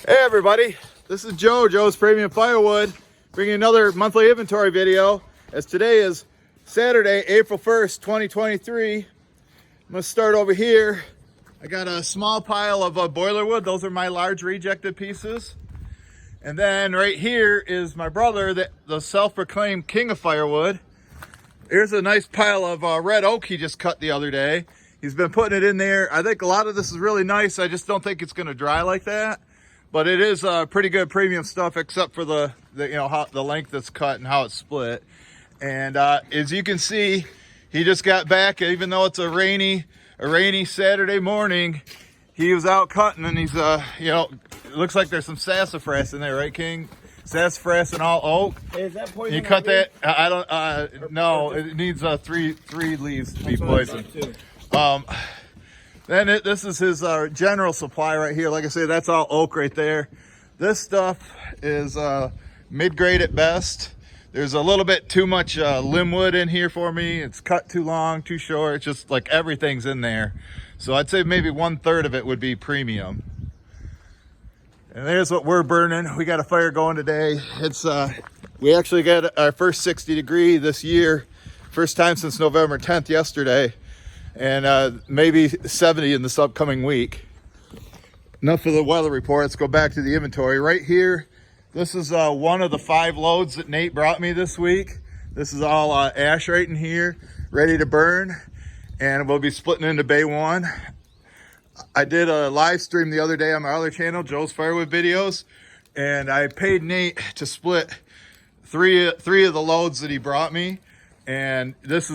Hey everybody, this is Joe's Premium Firewood, bringing another monthly inventory video. As today is Saturday, April 1st, 2023. I'm gonna start over here. I got a small pile of boiler wood. Those are my large rejected pieces. And then right here is my brother, the self-proclaimed King of Firewood. Here's a nice pile of red oak he just cut the other day. He's been putting it in there. I think a lot of this is really nice. I just don't think it's gonna dry like that. But it is pretty good premium stuff, except for the how the length that's cut and how it's split. And as you can see, he just got back. Even though it's a rainy Saturday morning, he was out cutting, and he's it looks like there's some sassafras in there, right, King? Sassafras and all oak. Hey, is that poison? You cut that? I don't. No, it needs three leaves to be poisoned. Then this is his general supply right here. Like I say, that's all oak right there. This stuff is mid-grade at best. There's a little bit too much limb wood in here for me. It's cut too long, too short. It's just like everything's in there. So I'd say maybe 1/3 of it would be premium. And there's what we're burning. We got a fire going today. It's we actually got our first 60 degree this year. First time since November 10th yesterday. And maybe 70 in this upcoming week. Enough of the weather report. Let's go back to the inventory. Right here, this is one of the 5 loads that Nate brought me this week. This is all ash right in here, ready to burn, and we'll be splitting into bay 1. I did a live stream the other day on my other channel, Joe's Firewood Videos, and I paid Nate to split three of the loads that he brought me, and this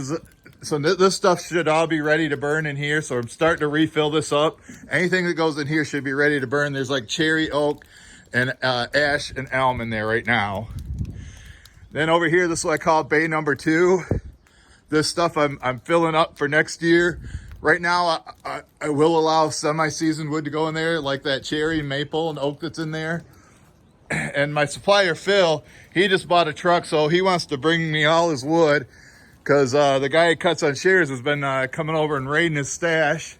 stuff should all be ready to burn in here. So I'm starting to refill this up. Anything that goes in here should be ready to burn. There's like cherry, oak, and ash and elm in there right now. Then over here, this is what I call bay number 2. This stuff I'm filling up for next year. Right now, I will allow semi-seasoned wood to go in there, like that cherry, maple, and oak that's in there. And my supplier, Phil, he just bought a truck, so he wants to bring me all his wood, because the guy who cuts on shears has been coming over and raiding his stash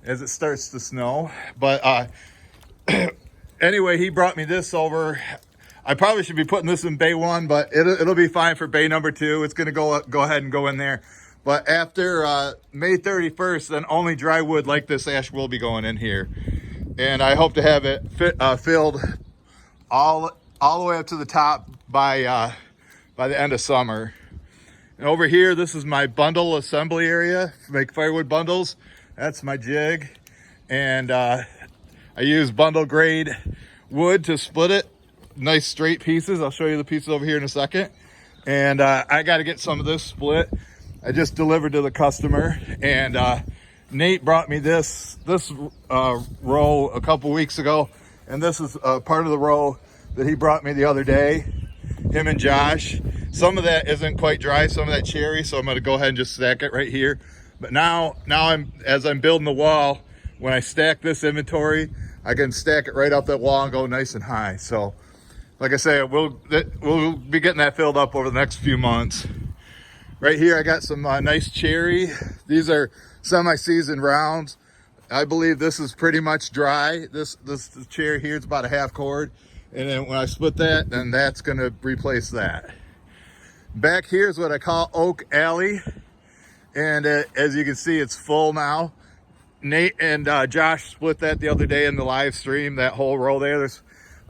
as it starts to snow. But anyway, he brought me this over. I probably should be putting this in bay 1, but it'll be fine for bay number 2. It's going to go ahead and go in there. But after May 31st, then only dry wood like this ash will be going in here. And I hope to have it filled all the way up to the top by the end of summer. And over here, this is my bundle assembly area. Make firewood bundles. That's my jig. And I use bundle grade wood to split it. Nice straight pieces. I'll show you the pieces over here in a second. And I got to get some of this split. I just delivered to the customer. And Nate brought me this row a couple weeks ago. And this is part of the row that he brought me the other day. Him and Josh. Some of that isn't quite dry, some of that cherry, so I'm going to go ahead and just stack it right here. But now as I'm building the wall, when I stack this inventory, I can stack it right up that wall and go nice and high. So, like I say, we'll be getting that filled up over the next few months. Right here, I got some nice cherry. These are semi-seasoned rounds. I believe this is pretty much dry. This cherry here is about a 1/2 cord. And then when I split that, then that's going to replace that. Back here is what I call Oak Alley. And as you can see, it's full now. Nate and Josh split that the other day in the live stream, that whole row there. There's,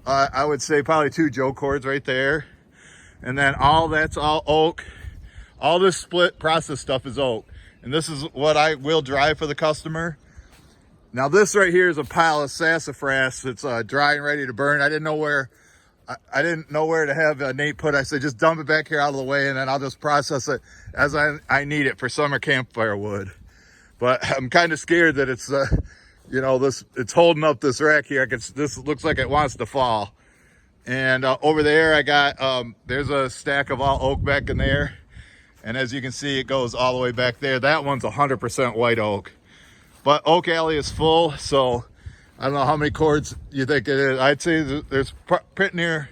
I would say, probably 2 Joe cords right there. And then that's all oak. All this split process stuff is oak. And this is what I will dry for the customer. Now this right here is a pile of sassafras. It's dry and ready to burn. I didn't know where to have Nate put it. I said, just dump it back here out of the way, and then I'll just process it as I need it for summer campfire wood. But I'm kind of scared that it's, it's holding up this rack here. This looks like it wants to fall. And over there, I got, there's a stack of all oak back in there. And as you can see, it goes all the way back there. That one's 100% white oak. But Oak Alley is full, so I don't know how many cords you think it is. I'd say there's pretty near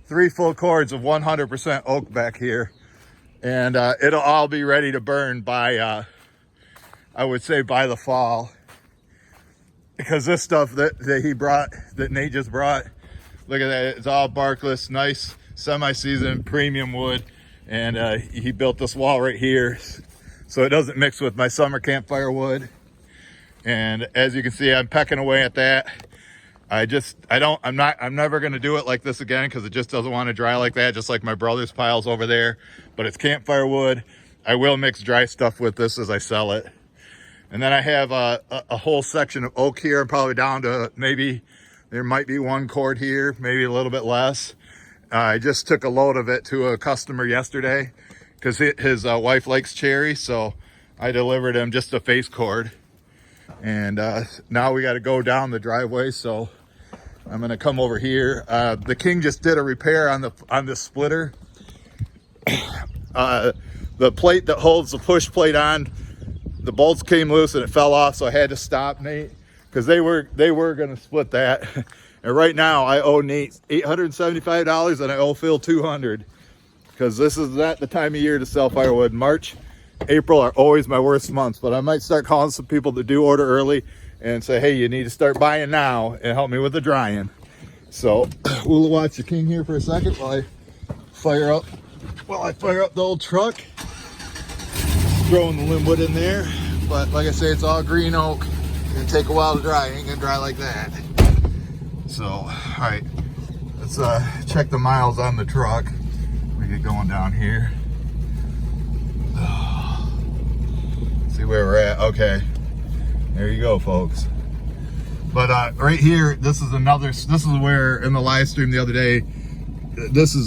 3 full cords of 100% oak back here. And it'll all be ready to burn by, I would say, by the fall. because this stuff that he brought, that Nate just brought, look at that, it's all barkless, nice semi-seasoned premium wood. And he built this wall right here so it doesn't mix with my summer campfire wood. And as you can see, I'm pecking away at that. I'm never gonna do it like this again because it just doesn't want to dry like that, just like my brother's piles over there. But it's campfire wood. I will mix dry stuff with this as I sell it. And then I have a whole section of oak here. I'm probably down to maybe, there might be one cord here, maybe a little bit less. I just took a load of it to a customer yesterday because his wife likes cherry, so I delivered him just a face cord. And now we got to go down the driveway, so I'm gonna come over here. The King just did a repair on the splitter. The plate that holds the push plate on, the bolts came loose and it fell off, so I had to stop Nate because they were gonna split that. And right now I owe Nate $875 and I owe Phil $200 because this is not the time of year to sell firewood. March, April are always my worst months, but I might start calling some people that do order early and say, hey, you need to start buying now and help me with the drying. So we'll watch the King here for a second while I fire up the old truck. Throwing the limb wood in there, but like I say, it's all green oak. It's gonna take a while to dry. It ain't gonna dry like that. So, all right, let's check the miles on the truck. We get going down here. See where we're at. Okay, there you go, folks. But right here, this is where in the live stream the other day, this is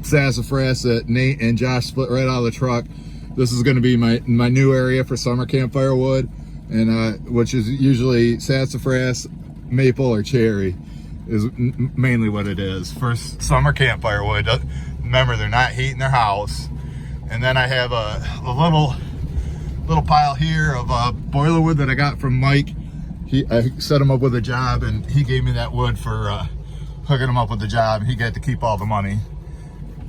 Sassafras that Nate and Josh split right out of the truck. This is going to be my new area for summer campfire wood, and which is usually sassafras, maple, or cherry is mainly what it is for summer campfire wood. Remember, they're not heating their house. And then I have a little pile here of boiler wood that I got from Mike. I set him up with a job, and he gave me that wood for hooking him up with the job. He got to keep all the money.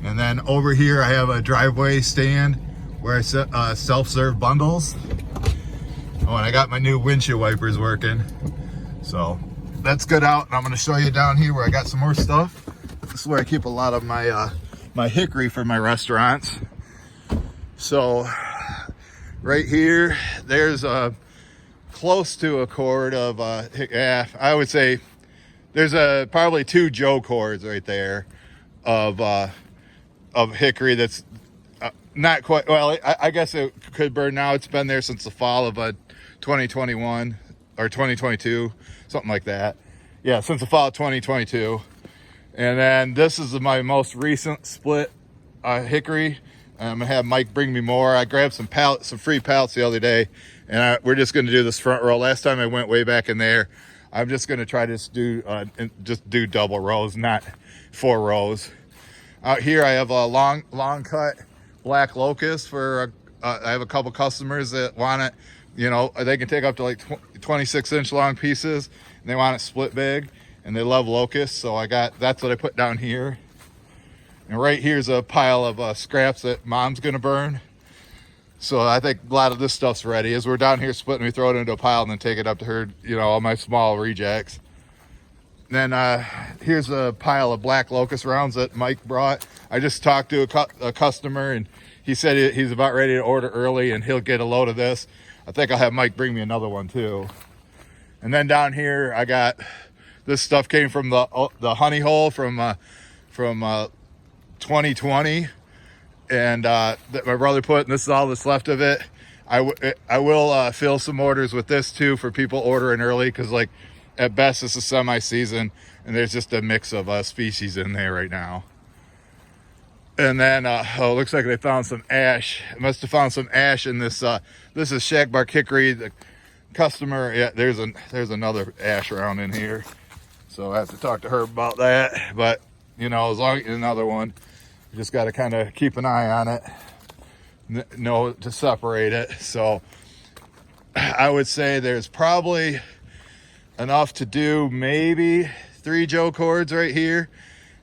And then over here I have a driveway stand where I set self-serve bundles. Oh, and I got my new windshield wipers working. So that's good out. And I'm gonna show you down here where I got some more stuff. This is where I keep a lot of my my hickory for my restaurants. So right here, there's close to a cord of I would say there's probably 2 Joe cords right there of hickory that's not quite, well, I guess it could burn now. It's been there since the fall of 2021 or 2022, something like that. Yeah, since the fall of 2022. And then this is my most recent split hickory. I'm gonna have Mike bring me more. I grabbed some free pallets the other day, and we're just gonna do this front row. Last time I went way back in there. I'm just gonna try to do double rows, not 4 rows. Out here I have a long cut black locust for I have a couple customers that want it, you know, they can take up to like 26-inch long pieces, and they want it split big, and they love locust. So that's what I put down here. And right here's a pile of scraps that Mom's gonna burn. So I think a lot of this stuff's ready. As we're down here splitting, we throw it into a pile and then take it up to her, you know, all my small rejects. Then here's a pile of black locust rounds that Mike brought. I just talked to a customer, and he said he's about ready to order early, and he'll get a load of this. I think I'll have Mike bring me another one too. And then down here, I got this stuff came from the honey hole from 2020, and that my brother put, and this is all that's left of it. I will fill some orders with this too for people ordering early, because like at best it's a semi-season, and there's just a mix of species in there right now. And then oh, it looks like they found some ash. Must have found some ash in this. This is shagbark hickory. The customer, yeah, there's another ash around in here, so I have to talk to her about that. But you know, as long as another one, you just got to kind of keep an eye on it, know to separate it. So I would say there's probably enough to do maybe 3 Joe cords right here.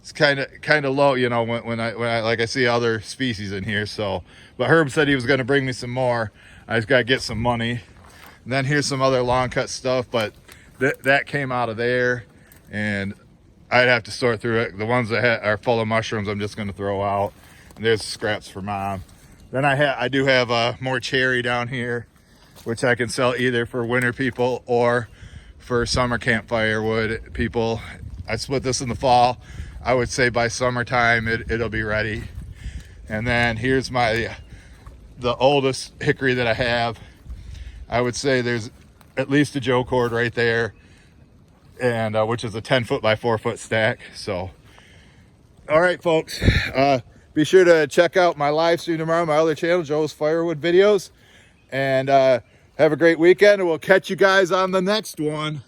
It's kind of low, you know, when I like I see other species in here. So, but Herb said he was going to bring me some more. I just got to get some money. And then here's some other long cut stuff, but that came out of there, and I'd have to sort through it. The ones that are full of mushrooms, I'm just going to throw out. And there's scraps for Mom. Then I do have more cherry down here, which I can sell either for winter people or for summer camp firewood people. I split this in the fall. I would say by summertime it'll be ready. And then here's the oldest hickory that I have. I would say there's at least a Joe cord right there, and which is a 10-foot by 4-foot stack. So, all right, folks, be sure to check out my live stream tomorrow, my other channel, Joe's Firewood Videos, and have a great weekend, and we'll catch you guys on the next one.